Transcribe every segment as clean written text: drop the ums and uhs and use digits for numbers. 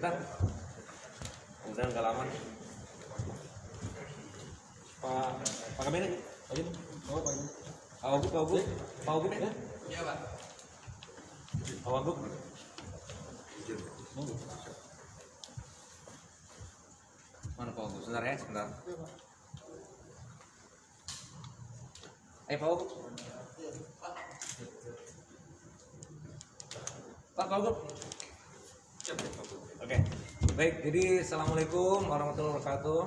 Bentar. Udah nggak lama. Pak Kamil, Pak Jim. Pak Wagub ya? Iya Pak. Pak Wagub. Mana Pak Wagub? Sebentar ya, sebentar. Pak Wagub. Pak Wagub. Oke. Baik, jadi assalamualaikum warahmatullahi wabarakatuh.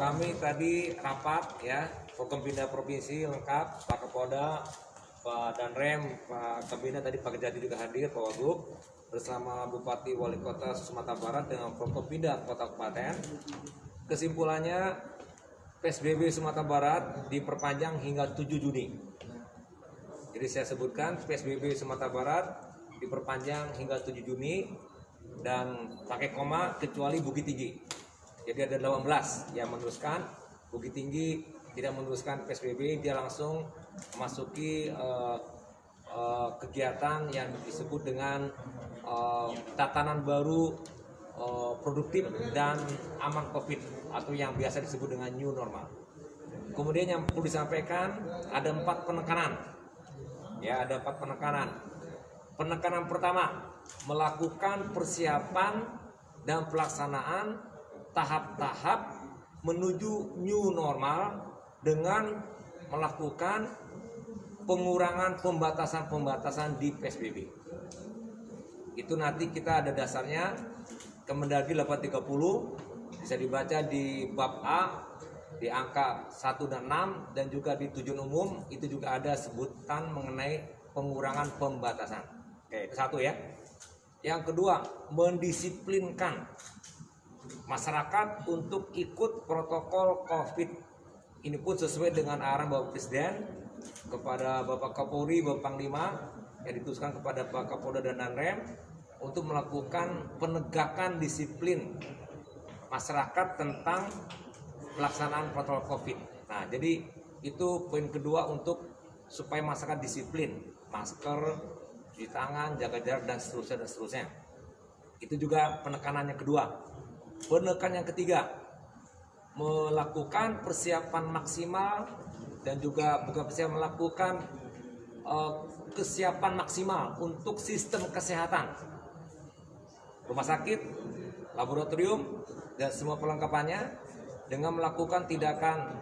Kami tadi rapat ya, Forkompinda Provinsi lengkap, Pak Kapolda, Pak Danrem, Pak Kabinda tadi Pak Kejati juga hadir, Pak Wagub bersama Bupati Wali Kota Sumatera Barat dengan Forkompinda Kota Kabupaten. Kesimpulannya PSBB Sumatera Barat diperpanjang hingga 7 Juni. Jadi saya sebutkan PSBB Sumatera Barat diperpanjang hingga 7 Juni dan pakai koma kecuali Bukit Tinggi. Jadi ada 18 yang meneruskan, Bukit Tinggi tidak meneruskan PSBB, dia langsung memasuki kegiatan yang disebut dengan tatanan baru produktif dan aman COVID atau yang biasa disebut dengan new normal. Kemudian yang perlu disampaikan ada 4 penekanan. Ya, ada 4 penekanan. Penekanan pertama, melakukan persiapan dan pelaksanaan tahap-tahap menuju new normal dengan melakukan pengurangan pembatasan-pembatasan di PSBB. Itu nanti kita ada dasarnya Kemendagri 830, bisa dibaca di bab A di angka 1 dan 6 dan juga di tujuan umum itu juga ada sebutan mengenai pengurangan pembatasan. Oke, itu satu ya. Yang kedua, mendisiplinkan masyarakat untuk ikut protokol COVID. Ini pun sesuai dengan arahan Bapak Presiden kepada Bapak Kapolri, Bapak Panglima yang dituliskan kepada Pak Kapolda dan Danrem untuk melakukan penegakan disiplin masyarakat tentang pelaksanaan protokol COVID. Nah, jadi itu poin kedua untuk supaya masyarakat disiplin, masker, cuci tangan, jaga jarak dan seterusnya. Itu juga penekanan yang kedua. Penekanan yang ketiga, melakukan persiapan maksimal dan juga melakukan kesiapan maksimal untuk sistem kesehatan, rumah sakit, laboratorium dan semua perlengkapannya dengan melakukan tindakan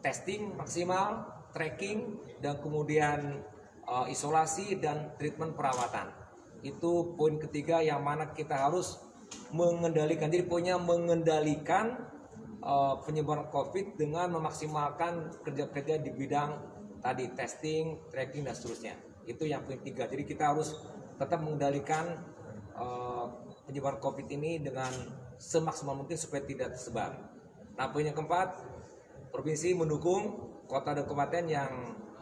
testing maksimal, tracking dan kemudian isolasi dan treatment perawatan. Itu poin ketiga yang mana kita harus mengendalikan. Jadi poinnya mengendalikan penyebaran COVID dengan memaksimalkan kerja-kerja di bidang tadi testing, tracking dan seterusnya. Itu yang poin 3. Jadi kita harus tetap mengendalikan penyebaran COVID ini dengan semaksimal mungkin supaya tidak tersebar. Nah, poin yang keempat, provinsi mendukung kota dan kabupaten yang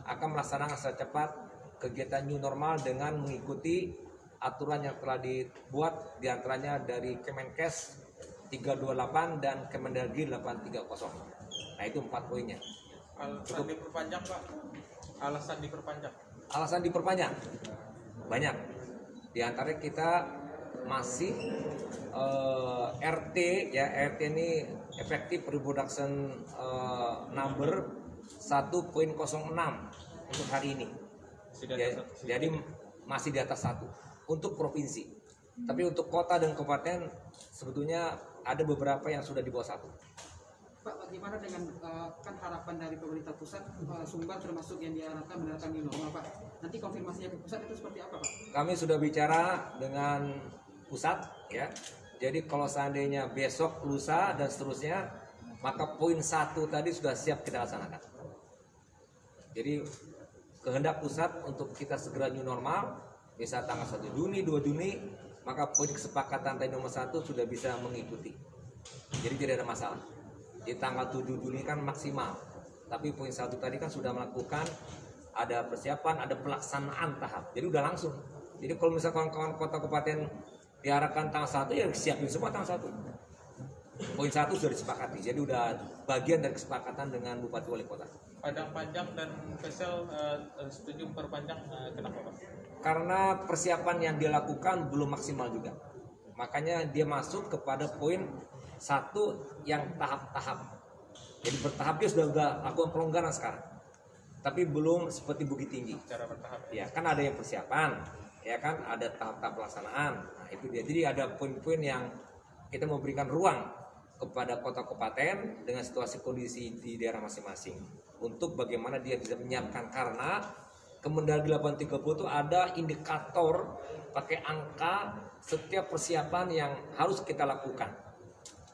akan melaksanakan secara cepat kegiatan new normal dengan mengikuti aturan yang telah dibuat diantaranya dari Kemenkes 328 dan Kemendagri 830. Nah, itu 4 poinnya. Alasan diperpanjang Pak? Alasan diperpanjang? Alasan diperpanjang banyak. Di antaranya kita masih RT ya, RT ini effective reproduction number 1.06 untuk hari ini. Jadi masih di atas 1 untuk provinsi. Tapi untuk kota dan kabupaten sebetulnya ada beberapa yang sudah di bawah 1. Pak, bagaimana dengan kan harapan dari pemerintah pusat, Sumbar termasuk yang diharapkan menerapkan new normal, Pak? Nanti konfirmasinya ke pusat itu seperti apa, Pak? Kami sudah bicara dengan pusat ya. Jadi kalau seandainya besok, lusa dan seterusnya, maka poin 1 tadi sudah siap kita laksanakan. Jadi kehendak pusat untuk kita segera new normal, bisa tanggal 1 Juni, 2 Juni, maka poin kesepakatan tadi nomor 1 sudah bisa mengikuti. Jadi tidak ada masalah. Di tanggal 7 Juni kan maksimal. Tapi poin 1 tadi kan sudah melakukan, ada persiapan, ada pelaksanaan tahap. Jadi udah langsung. Jadi kalau misalkan kawan-kawan kota kabupaten diarahkan tanggal 1 ya siapin semua tanggal 1. Poin 1 sudah disepakati. Jadi udah bagian dari kesepakatan dengan Bupati Wali Kota. Padang Panjang dan Pesel setuju perpanjang, kenapa Pak? Karena persiapan yang dilakukan belum maksimal juga. Makanya dia masuk kepada poin 1 yang tahap-tahap. Jadi bertahap dia sudah lakukan pelonggaran sekarang. Tapi belum seperti Bukit Tinggi. Secara bertahap. Ya, kan ada yang persiapan, ya kan, ada tahap-tahap pelaksanaan. Nah, itu dia. Jadi ada poin-poin yang kita memberikan ruang kepada kota kabupaten dengan situasi kondisi di daerah masing-masing untuk bagaimana dia bisa menyiapkan, karena Kemendagri 830 itu ada indikator pakai angka setiap persiapan yang harus kita lakukan.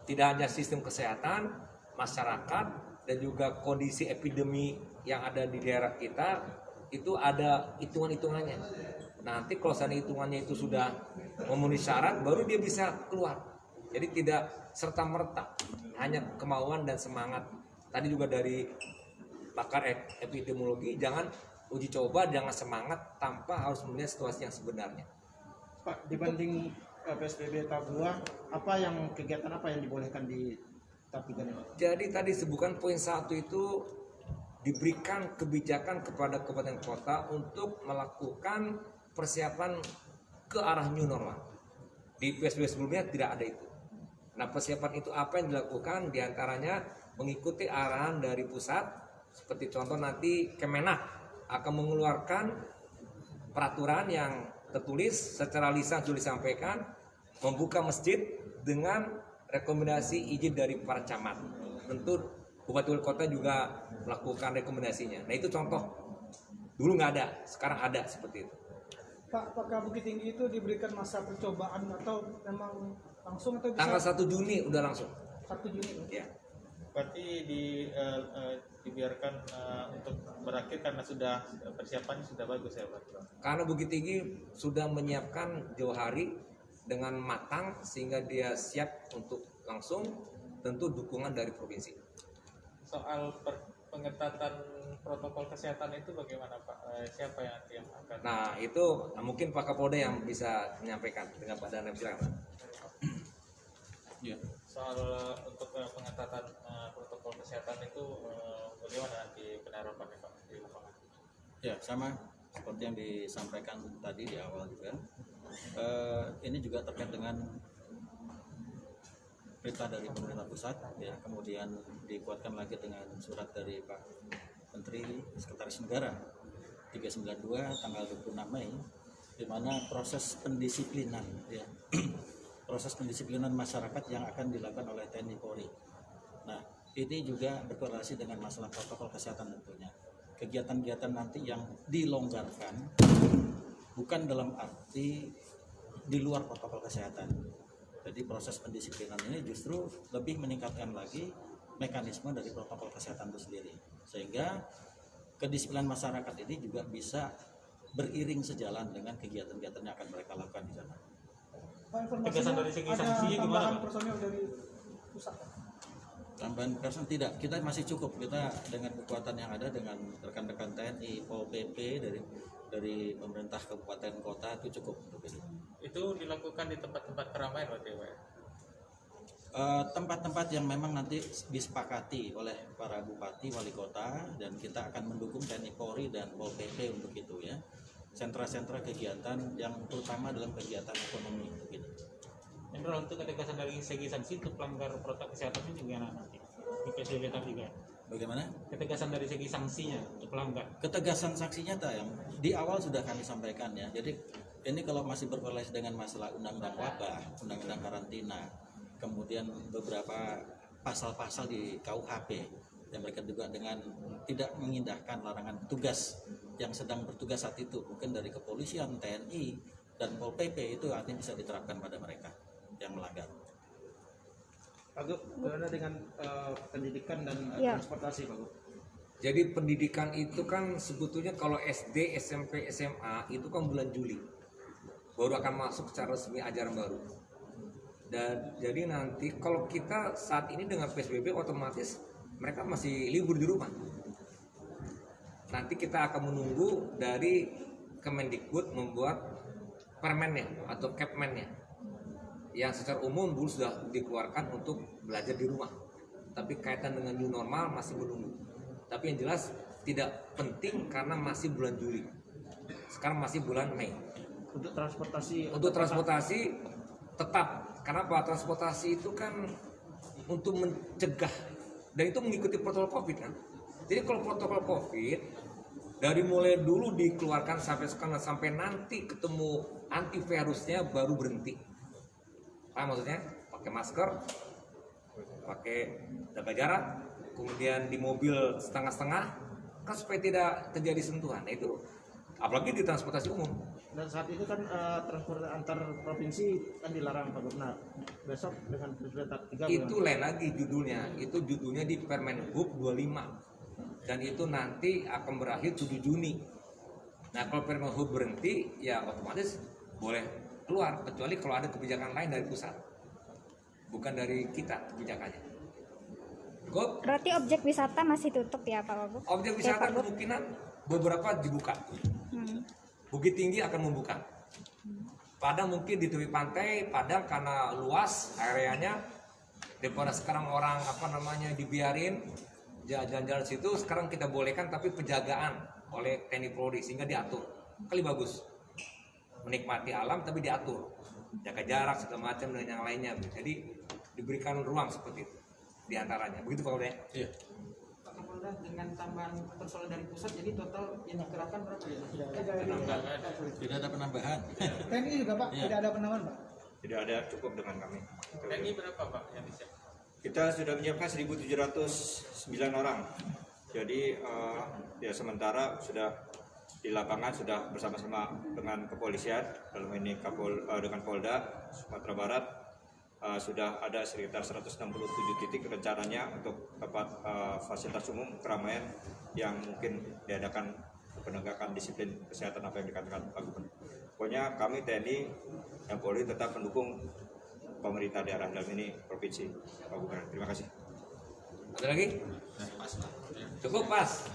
Tidak hanya sistem kesehatan, masyarakat, dan juga kondisi epidemi yang ada di daerah kita, itu ada hitungan-hitungannya. Nanti kalau seandainya hitungannya itu sudah memenuhi syarat, baru dia bisa keluar. Jadi tidak serta-merta, hanya kemauan dan semangat. Tadi juga dari pakar epidemiologi, jangan uji coba, jangan semangat tanpa harus melihat situasi yang sebenarnya. Pak, dibanding PSBB tahap 2, kegiatan apa yang dibolehkan di tahap 3 ini, Pak? Jadi tadi sebutkan poin 1 itu diberikan kebijakan kepada kabupaten kota untuk melakukan persiapan ke arah new normal. Di PSBB sebelumnya tidak ada itu. Nah, persiapan itu apa yang dilakukan? Di antaranya mengikuti arahan dari pusat, seperti contoh nanti Kemenak akan mengeluarkan peraturan yang tertulis secara lisan sudah disampaikan, membuka masjid dengan rekomendasi izin dari para camat. Tentu Bupati Wali Kota juga melakukan rekomendasinya. Nah, itu contoh. Dulu nggak ada, sekarang ada seperti itu. Pak, apakah Bukit Tinggi itu diberikan masa percobaan atau memang langsung atau bisa Tanggal 1 Juni udah langsung. 1 Juni? Ya. Berarti dibiarkan untuk berakhir karena sudah persiapannya sudah bagus ya Pak? Karena Bukit Tinggi sudah menyiapkan jauh hari dengan matang sehingga dia siap untuk langsung, tentu dukungan dari provinsi. Soal pengetatan protokol kesehatan itu bagaimana Pak? Siapa yang nanti yang akan? Nah, itu mungkin Pak Kapolda yang bisa menyampaikan dengan Pak Danam, silakan. Ya. Soal untuk pengetatan protokol kesehatan itu bagaimana nanti penerapannya Pak di lapangan? Ya, sama seperti yang disampaikan tadi di awal juga. Ini juga terkait dengan perintah dari pemerintah pusat, ya, kemudian dikuatkan lagi dengan surat dari Pak Menteri Sekretaris Negara 392 tanggal 26 Mei, di mana proses pendisiplinan, ya, proses pendisiplinan masyarakat yang akan dilakukan oleh TNI Polri. Nah, ini juga berkorelasi dengan masalah protokol kesehatan tentunya. Kegiatan-kegiatan nanti yang dilonggarkan bukan dalam arti di luar protokol kesehatan. Jadi proses pendisiplinan ini justru lebih meningkatkan lagi mekanisme dari protokol kesehatan itu sendiri. Sehingga kedisiplinan masyarakat ini juga bisa beriring sejalan dengan kegiatan-kegiatan yang akan mereka lakukan di sana. Pak, informasinya Tegasan dari segi ada sanksinya gimana, tambahan Pak? personil dari pusat? Tambahan personel tidak, kita masih cukup. Kita dengan kekuatan yang ada dengan rekan-rekan TNI, Pol PP dari pemerintah kabupaten kota itu cukup untuk ini. Itu dilakukan di tempat-tempat keramaian berarti Pak? Tempat-tempat yang memang nanti disepakati oleh para bupati, wali kota, dan kita akan mendukung TNI Polri dan Pol PP untuk itu, ya. Sentra-sentra kegiatan yang terutama dalam kegiatan ekonomi untuk itu. Jenderal, untuk ketegasan dari segi sanksi untuk pelanggar protokol kesehatan itu juga nanti di PSBB juga. Bagaimana? Ketegasan dari segi sanksinya untuk pelanggar. Ketegasan sanksinya yang di awal sudah kami sampaikan, ya. Jadi ini kalau masih berkorelasi dengan masalah undang-undang wabah, undang-undang karantina, kemudian beberapa pasal-pasal di KUHP yang berkaitan juga dengan tidak mengindahkan larangan tugas yang sedang bertugas saat itu, mungkin dari kepolisian, TNI, dan Pol PP, itu artinya bisa diterapkan pada mereka yang melanggar. Pak Gu, bagaimana dengan pendidikan dan transportasi, Pak Gu? Jadi pendidikan itu kan sebetulnya kalau SD, SMP, SMA itu kan bulan Juli baru akan masuk secara resmi ajaran baru. Dan jadi nanti kalau kita saat ini dengan PSBB otomatis mereka masih libur di rumah. Nanti kita akan menunggu dari Kemendikbud membuat permennya atau Kepmennya yang secara umum dulu sudah dikeluarkan untuk belajar di rumah. Tapi kaitan dengan new normal masih menunggu. Tapi yang jelas tidak penting karena masih bulan Juli. Sekarang masih bulan Mei. Untuk transportasi tetap, karena transportasi itu kan untuk mencegah dan itu mengikuti protokol COVID kan. Jadi kalau protokol COVID dari mulai dulu dikeluarkan sampai sekarang sampai nanti ketemu antivirusnya baru berhenti. Paham maksudnya? Pakai masker, pakai jaga jarak, kemudian di mobil setengah-setengah, kan supaya tidak terjadi sentuhan. Nah, itu apalagi di transportasi umum. Dan saat itu kan transport antar provinsi kan dilarang Pak Gubernur. Besok dengan PSBB tahap 3 Itu lain lagi judulnya. Itu judulnya di Permenhub 25. Dan itu nanti akan berakhir 7 Juni. Nah, kalau Permenhub berhenti, ya otomatis boleh keluar, kecuali kalau ada kebijakan lain dari pusat. Bukan dari kita kebijakannya. Cukup? Berarti objek wisata masih tutup ya Pak Wagub? Objek wisata kemungkinan beberapa dibuka. Bukit Tinggi akan membuka. Padang mungkin di tepi pantai, Padang karena luas areanya, daripada sekarang orang dibiarin jalan-jalan situ, sekarang kita bolehkan tapi penjagaan oleh TNI Polri sehingga diatur. Kali bagus. Menikmati alam tapi diatur. Jaga jarak segala macam dan yang lainnya. Jadi diberikan ruang seperti itu di antaranya. Begitu Pak Uda? Iya. Pak Kapolda dengan tambahan personel dari pusat, jadi total yang dikerahkan berapa ya? Tidak ada penambahan. TNI juga Pak, Iya. tidak ada penambahan Pak. Tidak ada, cukup dengan kami. TNI berapa Pak yang disiapkan? Kita sudah menyiapkan 1.709 orang. Jadi ya sementara sudah di lapangan sudah bersama-sama dengan kepolisian, dalam ini dengan Polda Sumatera Barat sudah ada sekitar 167 titik rencananya untuk tempat fasilitas umum keramaian yang mungkin diadakan penegakan disiplin kesehatan apa yang dikatakan Pak Gubernur. Pokoknya kami TNI dan Polri tetap mendukung pemerintah daerah dalam ini provinsi Pak Gubernur. Terima kasih. Ada lagi? Cukup pas.